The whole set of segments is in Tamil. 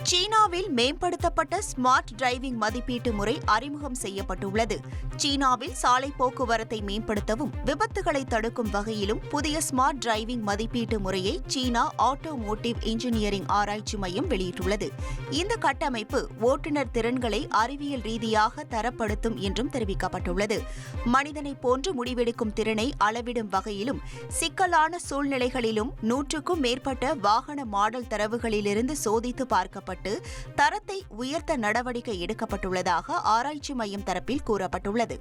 சீனாவில் மேம்படுத்தப்பட்ட ஸ்மார்ட் டிரைவிங் மதிப்பீட்டு முறை அறிமுகம் செய்யப்பட்டுள்ளது. சீனாவில் சாலை போக்குவரத்தை மேம்படுத்தவும் விபத்துகளை தடுக்கும் வகையிலும் புதிய ஸ்மார்ட் டிரைவிங் மதிப்பீட்டு முறையை சீனா ஆட்டோமோட்டிவ் இன்ஜினியரிங் ஆராய்ச்சி மையம் வெளியிட்டுள்ளது. இந்த கட்டமைப்பு ஓட்டுநர் திறன்களை அறிவியல் ரீதியாக தரப்படுத்தும் என்றும் தெரிவிக்கப்பட்டுள்ளது. மனிதனை போன்று முடிவெடுக்கும் திறனை அளவிடும் வகையிலும் சிக்கலான சூழ்நிலைகளிலும் 100க்கும் மேற்பட்ட வாகன மாடல் தரவுகளிலிருந்து சோதித்து பார்க்கப்பட்டு தரத்தை உயர்த்த நடவடிக்கை எடுக்கப்பட்டுள்ளதாக ஆராய்ச்சி மையம் தரப்பில் கூறப்பட்டுள்ளது.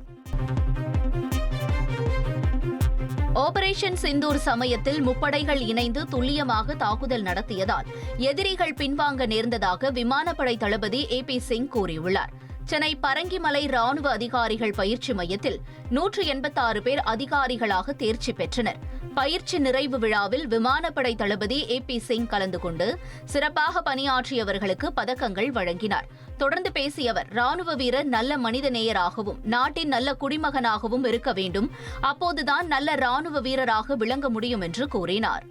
ஆபரேஷன் சிந்தூர் சமயத்தில் முப்படைகள் இணைந்து துல்லியமாக தாக்குதல் நடத்தியதால் எதிரிகள் பின்வாங்க நேர்ந்ததாக விமானப்படை தளபதி AP சிங் கூறியுள்ளார். சென்னை பரங்கிமலை ராணுவ அதிகாரிகள் பயிற்சி மையத்தில் 186 பேர் அதிகாரிகளாக தேர்ச்சி பெற்றனர். பயிற்சி நிறைவு விழாவில் விமானப்படை தளபதி AP சிங் கலந்து கொண்டு சிறப்பாக பணியாற்றியவர்களுக்கு பதக்கங்கள் வழங்கினார். தொடர்ந்து பேசிய அவர், ராணுவ வீரர் நல்ல மனிதநேயராகவும் நாட்டின் நல்ல குடிமகனாகவும் இருக்க வேண்டும், அப்போதுதான் நல்ல ராணுவ வீரராக விளங்க முடியும் என்று கூறினார்.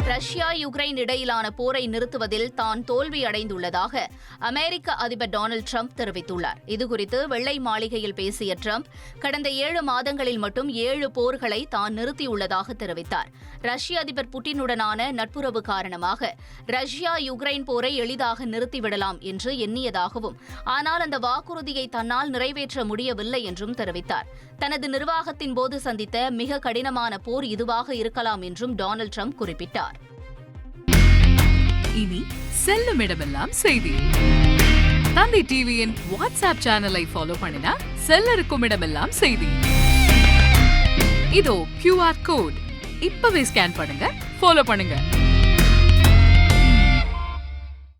ரஷ்யா யுக்ரைன் இடையிலான போரை நிறுத்துவதில் தான் தோல்வியடைந்துள்ளதாக அமெரிக்க அதிபர் டொனால்டு டிரம்ப் தெரிவித்துள்ளார். இதுகுறித்து வெள்ளை மாளிகையில் பேசிய டிரம்ப், கடந்த 7 மாதங்களில் மட்டும் 7 போர்களை தான் நிறுத்தியுள்ளதாக தெரிவித்தார். ரஷ்ய அதிபர் புட்டினுடனான நட்புறவு காரணமாக ரஷ்யா யுக்ரைன் போரை எளிதாக நிறுத்திவிடலாம் என்று எண்ணியதாகவும், ஆனால் அந்த வாக்குறுதியை தன்னால் நிறைவேற்ற முடியவில்லை என்றும் தெரிவித்தார். தனது நிர்வாகத்தின் போது சந்தித்த மிக கடினமான போர் இதுவாக இருக்கலாம் என்றும் டொனால்டு டிரம்ப் குறிப்பிட்டார். இனி செல்லும் இடமெல்லாம் செய்தி. தந்தை டிவியின் வாட்ஸ்அப் சேனலை ஃபாலோ பண்ணினா செல்லருக்கும் இடமெல்லாம் செய்தி. இதோ QR கோட், இப்பவே ஸ்கேன் பண்ணுங்க, ஃபாலோ பண்ணுங்க.